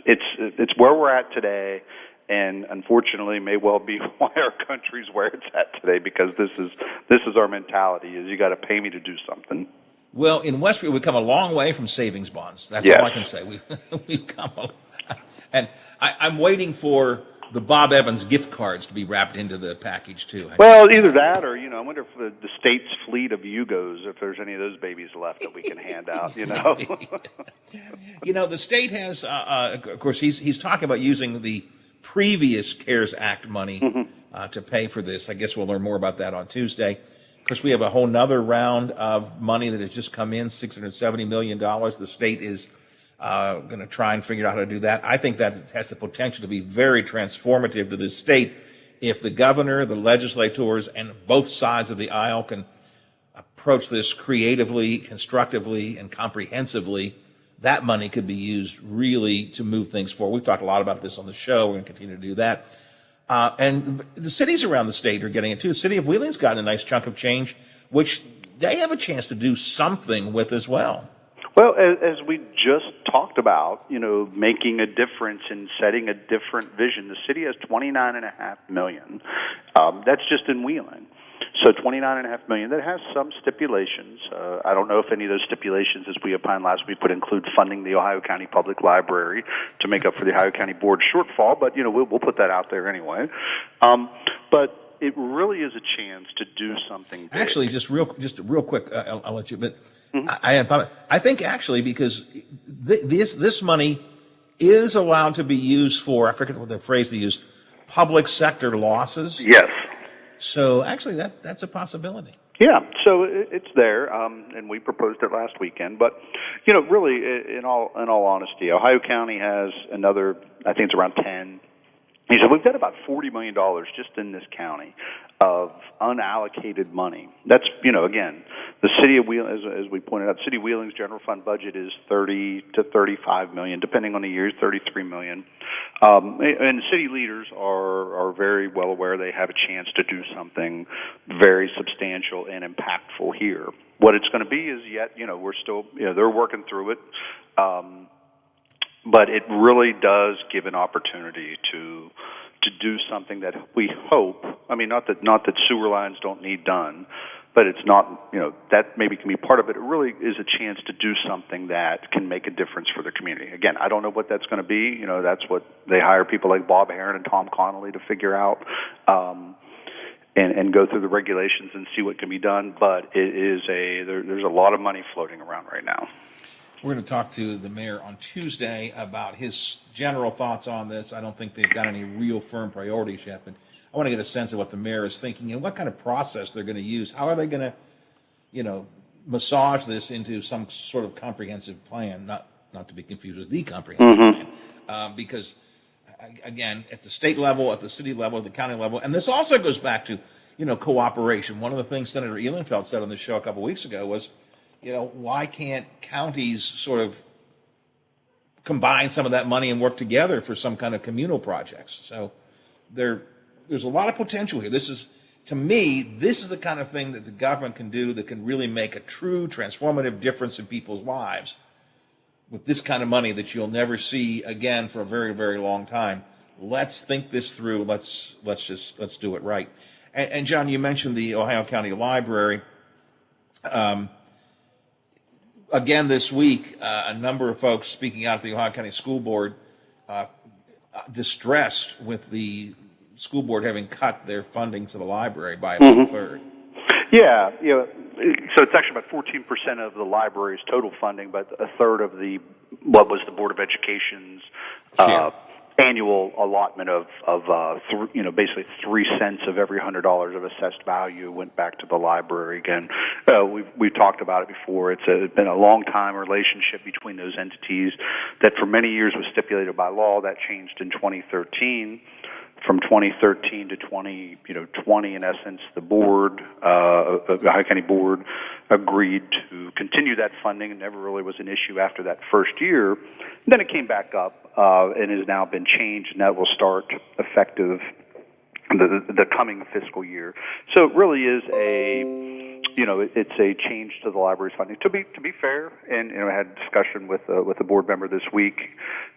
[SPEAKER 10] it's where we're at today, and unfortunately, may well be why our country's where it's at today, because this is our mentality: is you got to pay me to do something.
[SPEAKER 1] Well, in Westfield, we've come a long way from savings bonds. That's all I can say. We've come and I'm waiting for the Bob Evans gift cards to be wrapped into the package, too.
[SPEAKER 10] Well, either that or, I wonder if the state's fleet of Yugos, if there's any of those babies left that we can hand out,
[SPEAKER 1] The state has, of course, he's talking about using the previous CARES Act money to pay for this. I guess we'll learn more about that on Tuesday. Of course, we have a whole nother round of money that has just come in, $670 million. The state is going to try and figure out how to do that. I think that has the potential to be very transformative to this state if the governor, the legislators, and both sides of the aisle can approach this creatively, constructively, and comprehensively. That money could be used really to move things forward. We've talked a lot about this on the show. We're going to continue to do that. And the cities around the state are getting it too. The city of Wheeling's gotten a nice chunk of change, which they have a chance to do something with as well.
[SPEAKER 10] Well, as we just talked about, making a difference and setting a different vision. The city has $29.5 million. That's just in Wheeling. So $29.5 million. That has some stipulations. I don't know if any of those stipulations, as we opined last week, would include funding the Ohio County Public Library to make up for the Ohio County Board shortfall. But we'll put that out there anyway. But it really is a chance to do something big.
[SPEAKER 1] Actually, just real quick, I'll let you. But I think actually because this money is allowed to be used for, I forget what the phrase they use, public sector losses.
[SPEAKER 10] Yes.
[SPEAKER 1] So actually, that's a possibility.
[SPEAKER 10] Yeah, so it's there, and we proposed it last weekend. But really, in all honesty, Ohio County has another. I think it's around 10. He said we've got about $40 million just in this county of unallocated money. That's again, the city of Wheeling, as we pointed out, City of Wheeling's general fund budget is $30 to $35 million, depending on the year, $33 million. And city leaders are very well aware they have a chance to do something very substantial and impactful here. What it's going to be is yet, we're still, they're working through it. But it really does give an opportunity to do something that we hope. I mean, not that sewer lines don't need done, but it's not. That maybe can be part of it. It really is a chance to do something that can make a difference for the community. Again, I don't know what that's going to be. That's what they hire people like Bob Heron and Tom Connolly to figure out. And go through the regulations and see what can be done. But it is there's a lot of money floating around right now.
[SPEAKER 1] We're going to talk to the mayor on Tuesday about his general thoughts on this. I don't think they've got any real firm priorities yet, but I want to get a sense of what the mayor is thinking and what kind of process they're going to use. How are they going to, massage this into some sort of comprehensive plan, not to be confused with the comprehensive plan, because, again, at the state level, at the city level, at the county level, and this also goes back to, cooperation. One of the things Senator Ehlenfeld said on the show a couple of weeks ago was, why can't counties sort of combine some of that money and work together for some kind of communal projects? So there's a lot of potential here. To me, this is the kind of thing that the government can do that can really make a true transformative difference in people's lives with this kind of money that you'll never see again for a very, very long time. Let's think this through. Let's do it right. And John, you mentioned the Ohio County Library. Again, this week, a number of folks speaking out at the Ohio County School Board distressed with the school board having cut their funding to the library by about a third.
[SPEAKER 10] Yeah, so it's actually about 14% of the library's total funding, but a third of what was the Board of Education's annual allotment of basically 3 cents of every $100 of assessed value went back to the library. Again, we've talked about it before. It's been a long time relationship between those entities that for many years was stipulated by law. That changed in 2013. From 2013 to 2020, in essence, the board, the Ohio County Board, agreed to continue that funding. It never really was an issue after that first year. And then it came back up and has now been changed, and that will start effective the coming fiscal year. So it really is it's a change to the library's funding. To be fair, and I had a discussion with a board member this week.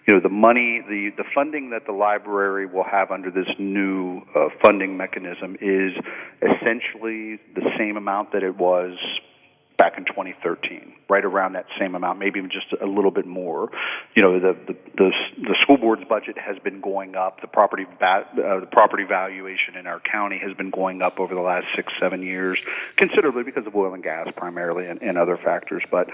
[SPEAKER 10] The money, the funding that the library will have under this new funding mechanism is essentially the same amount that it was back in 2013, right around that same amount, maybe even just a little bit more. The school board's budget has been going up. The property valuation in our county has been going up over the last 6-7 years, considerably because of oil and gas primarily and other factors. But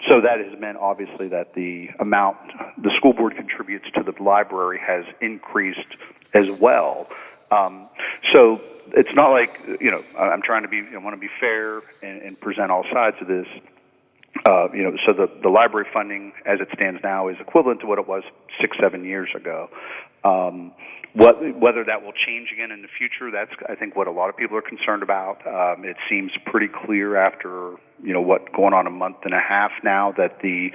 [SPEAKER 10] so that has meant obviously that the amount the school board contributes to the library has increased as well. So it's not like, I'm trying to be, I want to be fair and present all sides of this. So the library funding as it stands now is equivalent to what it was 6-7 years ago. Whether that will change again in the future, that's, I think, what a lot of people are concerned about. It seems pretty clear after, what, going on a month and a half now, that the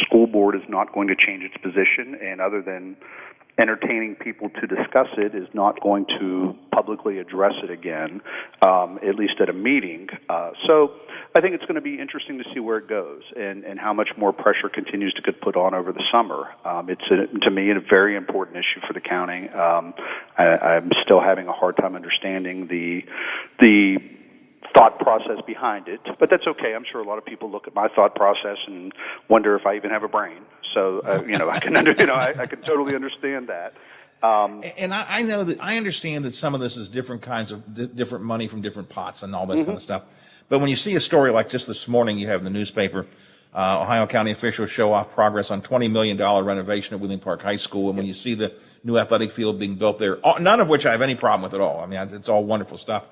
[SPEAKER 10] school board is not going to change its position, and other than entertaining people to discuss it, is not going to publicly address it again, at least at a meeting. So I think it's going to be interesting to see where it goes and how much more pressure continues to get put on over the summer. It's, to me, a very important issue for the county. I'm still having a hard time understanding the thought process behind it, but that's okay. I'm sure a lot of people look at my thought process and wonder if I even have a brain. So, I can, I can totally understand that.
[SPEAKER 1] And I know that I understand that some of this is different kinds of different money from different pots and all that kind of stuff. But when you see a story like just this morning, you have in the newspaper, Ohio County officials show off progress on $20 million renovation at Wheeling Park High School. And when you see the new athletic field being built there, none of which I have any problem with at all. I mean, it's all wonderful stuff.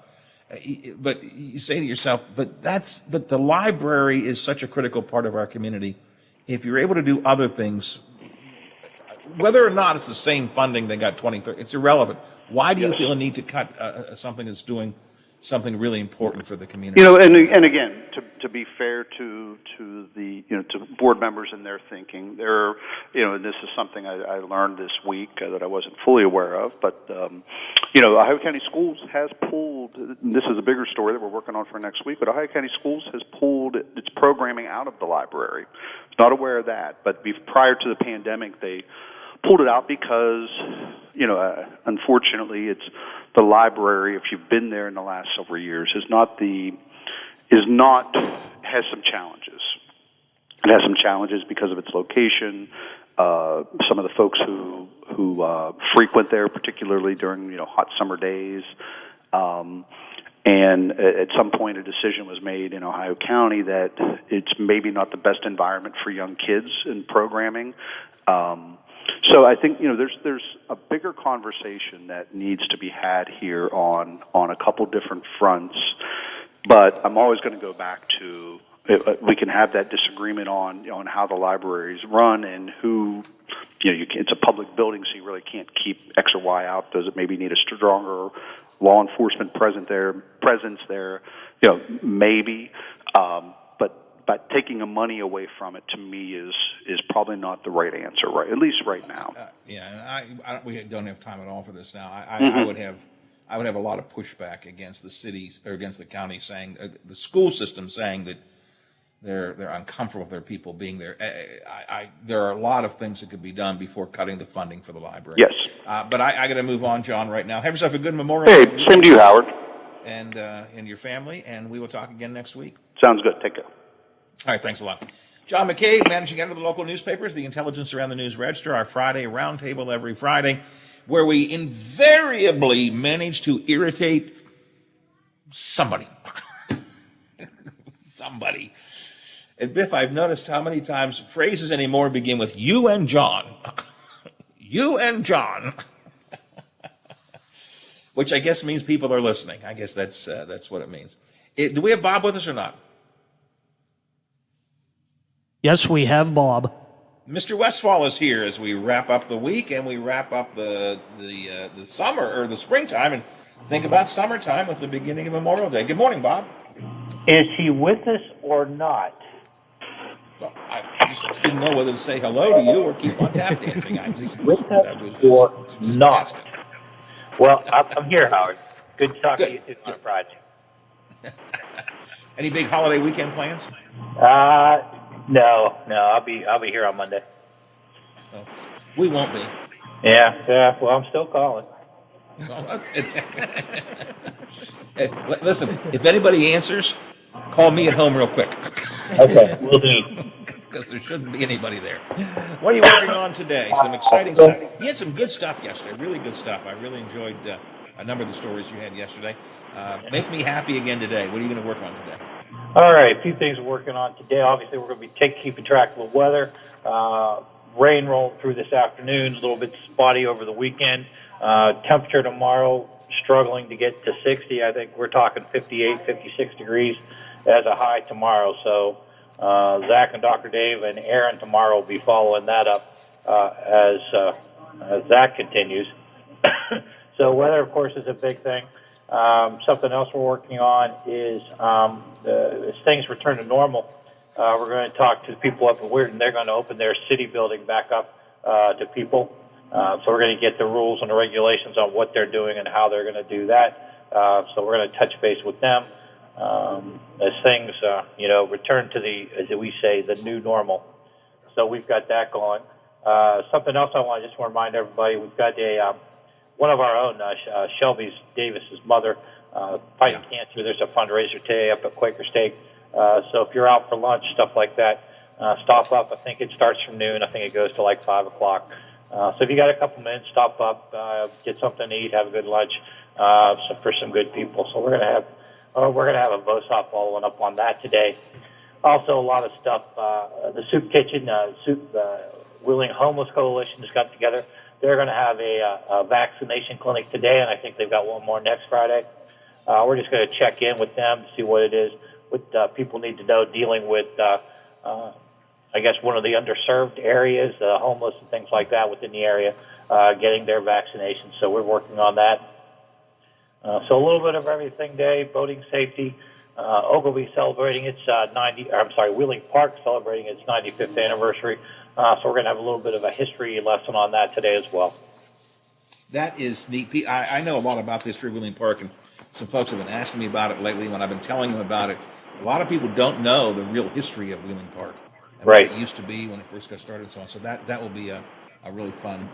[SPEAKER 1] But you say to yourself, but the library is such a critical part of our community. If you're able to do other things, whether or not it's the same funding they got 2030, it's irrelevant. Why do you feel a need to cut something that's doing something really important for the community?
[SPEAKER 10] And again, to be fair to the to board members and their thinking, and this is something I learned this week that I wasn't fully aware of, but Ohio County Schools has pulled. This is a bigger story that we're working on for next week, but Ohio County Schools has pulled its programming out of the library. I was not aware of that, but prior to the pandemic, they pulled it out because, unfortunately, it's the library. If you've been there in the last several years, has some challenges. It has some challenges because of its location. Some of the folks who frequent there, particularly during hot summer days. And at some point, a decision was made in Ohio County that it's maybe not the best environment for young kids in programming. So I think there's a bigger conversation that needs to be had here on a couple different fronts. But I'm always going to go back to we can have that disagreement on how the libraries run and who. It's a public building, so you really can't keep X or Y out. Does it maybe need a stronger law enforcement presence there? Maybe. But taking the money away from it, to me, is probably not the right answer, right? At least right now.
[SPEAKER 1] We don't have time at all for this now. I would have a lot of pushback against the cities or against the county saying the school system saying that they're uncomfortable with their people being there. There are a lot of things that could be done before cutting the funding for the library.
[SPEAKER 10] Yes.
[SPEAKER 1] But I got to move on, John, right now. Have yourself a good Memorial
[SPEAKER 10] Day. Hey, same to you, Howard.
[SPEAKER 1] And your family, and we will talk again next week.
[SPEAKER 10] Sounds good. Take care.
[SPEAKER 1] All right, thanks a lot. John McCabe, managing editor of the local newspapers, the Intelligence Around the News Register, our Friday roundtable every Friday, where we invariably manage to irritate somebody. Somebody. And Biff, I've noticed how many times phrases anymore begin with you and John. You and John. Which I guess means people are listening. I guess that's what it means. Do we have Bob with us or not?
[SPEAKER 9] Yes, we have Bob.
[SPEAKER 1] Mr. Westfall is here as we wrap up the week and we wrap up the summer or the springtime and think about summertime with the beginning of Memorial Day. Good morning, Bob.
[SPEAKER 3] Is he with us or not?
[SPEAKER 1] Well, I just didn't know whether to say hello to you or keep on tap dancing.
[SPEAKER 3] With us or not? Well, I'm here, Howard. Good to talk to you too on a Friday.
[SPEAKER 1] Any big holiday weekend plans?
[SPEAKER 3] No. I'll be here on Monday.
[SPEAKER 1] Oh, we won't be.
[SPEAKER 3] Yeah. Well, I'm still calling.
[SPEAKER 1] Hey, listen, if anybody answers, call me at home real quick.
[SPEAKER 3] Okay, we'll do.
[SPEAKER 1] Because there shouldn't be anybody there. What are you working on today? Some exciting stuff. You had some good stuff yesterday, really good stuff. I really enjoyed a number of the stories you had yesterday. Make me happy again today. What are you going to work on today?
[SPEAKER 3] All right, a few things we're working on today. Obviously, we're going to be keeping track of the weather. Rain rolled through this afternoon, a little bit spotty over the weekend. Temperature tomorrow, struggling to get to 60. I think we're talking 58, 56 degrees as a high tomorrow. So Zach and Dr. Dave and Aaron tomorrow will be following that up as that continues. So weather, of course, is a big thing. Something else we're working on is as things return to normal, we're going to talk to the people up in Weirton. They're going to open their city building back up to people. So we're going to get the rules and the regulations on what they're doing and how they're going to do that. So we're going to touch base with them as things, return to as we say, the new normal. So we've got that going. Something else I want to remind everybody, we've got one of our own, Shelby Davis's mother, fighting cancer. There's a fundraiser today up at Quaker Steak. So if you're out for lunch, stuff like that, stop up. I think it starts from noon. I think it goes to like 5 o'clock. So if you got a couple minutes, stop up, get something to eat, have a good lunch for some good people. So we're gonna have a VOSOP following up on that today. Also, a lot of stuff. The Soup Kitchen, Wheeling Homeless Coalition has got together. They're going to have a vaccination clinic today, and I think they've got one more next Friday. We're just going to check in with them to see what it is, what people need to know dealing with, I guess, one of the underserved areas, homeless and things like that within the area, getting their vaccinations. So we're working on that. So a little bit of everything day, boating safety. Ogilvy celebrating its Wheeling Park celebrating its 95th anniversary. So we're going to have a little bit of a history lesson on that today as well.
[SPEAKER 1] That is neat. I know a lot about the history of Wheeling Park, and some folks have been asking me about it lately when I've been telling them about it. A lot of people don't know the real history of Wheeling Park and what it used to be when it first got started and so on. So that will be a really fun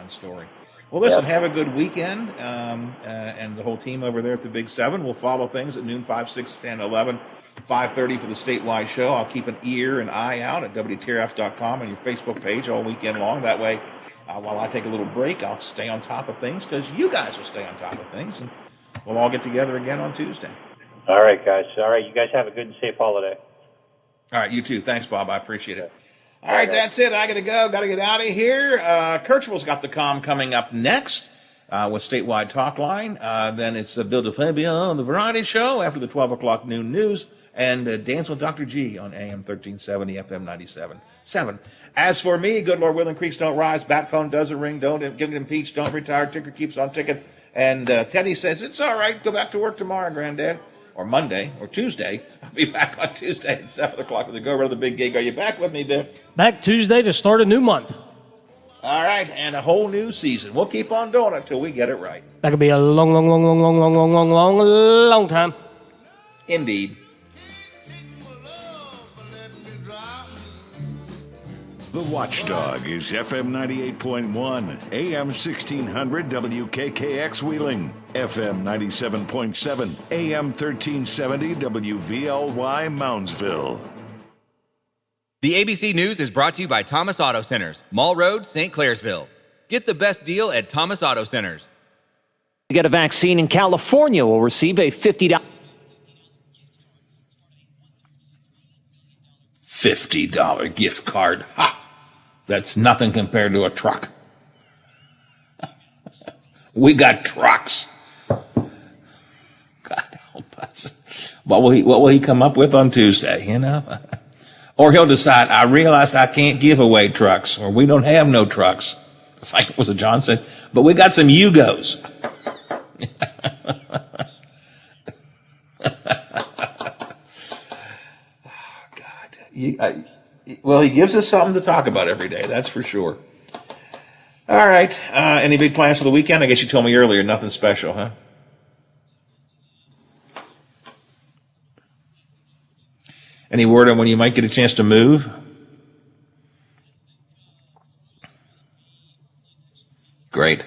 [SPEAKER 1] story. Well, listen, have a good weekend, and the whole team over there at the Big 7 will follow things at noon, 5, 6, 10, 11, 5:30 for the statewide show. I'll keep an ear and eye out at WTRF.com and your Facebook page all weekend long. That way, while I take a little break, I'll stay on top of things because you guys will stay on top of things, and we'll all get together again on Tuesday.
[SPEAKER 3] All right, guys. All right, you guys have a good and safe holiday.
[SPEAKER 1] All right, you too. Thanks, Bob. I appreciate it. All right, that's it. I got to go. Got to get out of here. Kirchville's got the comm coming up next with Statewide Talk Line. Then it's Bill DeFabio on the Variety Show after the 12 o'clock noon news, and Dance with Dr. G on AM 1370, FM 97.7. As for me, good Lord willing, creeks don't rise, bat phone doesn't ring, don't get impeached, don't retire, ticker keeps on ticking. And Teddy says, it's all right, go back to work tomorrow, Granddad. Or Monday, or Tuesday. I'll be back on Tuesday at 7 o'clock with the Go Around the Big Gig. Are you back with me, Bill?
[SPEAKER 9] Back Tuesday to start a new month.
[SPEAKER 1] All right, and a whole new season. We'll keep on doing it till we get it right.
[SPEAKER 9] That could be a long time.
[SPEAKER 1] Indeed.
[SPEAKER 4] The Watchdog is FM 98.1, AM 1600 WKKX Wheeling, FM 97.7, AM 1370 WVLY Moundsville.
[SPEAKER 11] The ABC News is brought to you by Thomas Auto Centers, Mall Road, St. Clairsville. Get the best deal at Thomas Auto Centers.
[SPEAKER 21] To get a vaccine in California will receive a $50
[SPEAKER 1] $50 gift card. Ha! That's nothing compared to a truck. We got trucks. God help us. What will he come up with on Tuesday, you know? Or he'll decide, I realized I can't give away trucks, or we don't have no trucks. It's like what John said, but we got some Yugos. Well, he gives us something to talk about every day, that's for sure. All right. Any big plans for the weekend? I guess you told me earlier, nothing special, huh? Any word on when you might get a chance to move? Great.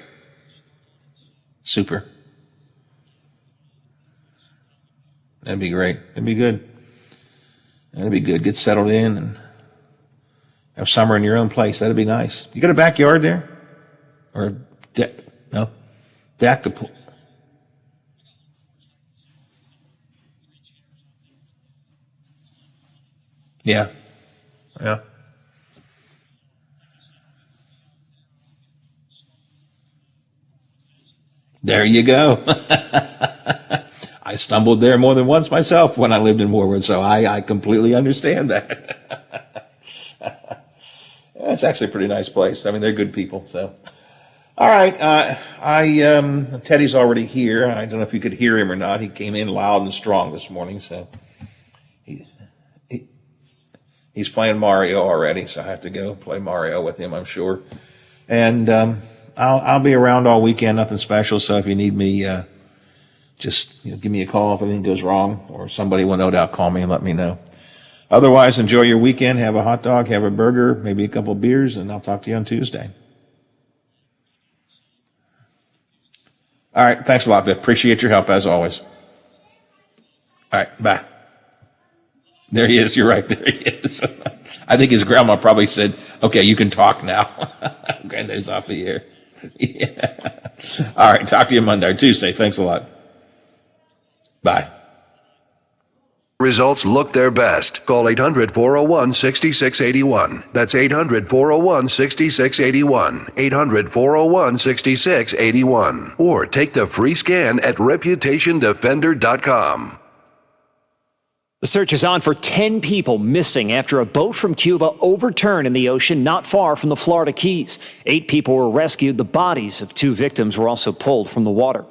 [SPEAKER 1] Super. That'd be great. That'd be good. That'd be good. Get settled in and have summer in your own place. That'd be nice. You got a backyard there? Or deck? No? Deck to pool. Yeah. Yeah. There you go. I stumbled there more than once myself when I lived in Warwood, so I completely understand that. It's actually a pretty nice place. I mean, they're good people, so. All right, Teddy's already here. I don't know if you could hear him or not. He came in loud and strong this morning, so he's playing Mario already, so I have to go play Mario with him, I'm sure. And I'll be around all weekend, nothing special, so if you need me, just give me a call if anything goes wrong, or somebody will no doubt call me and let me know. Otherwise, enjoy your weekend. Have a hot dog, have a burger, maybe a couple of beers, and I'll talk to you on Tuesday. All right, thanks a lot, Biff. Appreciate your help, as always. All right, bye. There he is. You're right. There he is. I think his grandma probably said, okay, you can talk now. Granddad's off the air. Yeah. All right, talk to you Monday or Tuesday. Thanks a lot. Bye.
[SPEAKER 7] Results look their best. Call 800-401-6681. That's 800-401-6681. 800-401-6681. Or take the free scan at reputationdefender.com.
[SPEAKER 22] The search is on for 10 people missing after a boat from Cuba overturned in the ocean not far from the Florida Keys. 8 people were rescued. The bodies of 2 victims were also pulled from the water.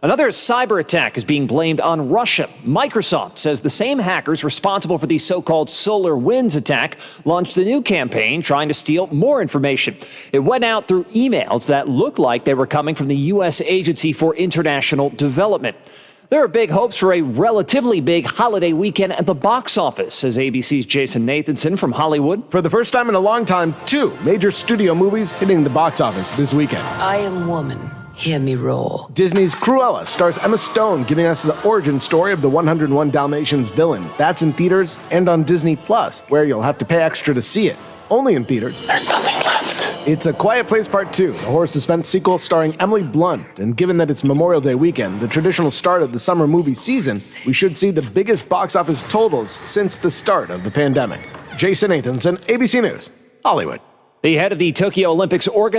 [SPEAKER 22] Another cyber attack is being blamed on Russia. Microsoft says the same hackers responsible for the so-called SolarWinds attack launched a new campaign trying to steal more information. It went out through emails that looked like they were coming from the U.S. Agency for International Development. There are big hopes for a relatively big holiday weekend at the box office, says ABC's Jason Nathanson from Hollywood.
[SPEAKER 23] For the first time in a long time, 2 major studio movies hitting the box office this weekend.
[SPEAKER 24] I Am Woman. Hear me roar.
[SPEAKER 23] Disney's Cruella stars Emma Stone, giving us the origin story of the 101 Dalmatians villain. That's in theaters and on Disney Plus, where you'll have to pay extra to see it. Only in theaters.
[SPEAKER 24] There's nothing left.
[SPEAKER 23] It's A Quiet Place Part 2, the horror suspense sequel starring Emily Blunt. And given that it's Memorial Day weekend, the traditional start of the summer movie season, we should see the biggest box office totals since the start of the pandemic. Jason Nathanson, ABC News, Hollywood.
[SPEAKER 22] The head of the Tokyo Olympics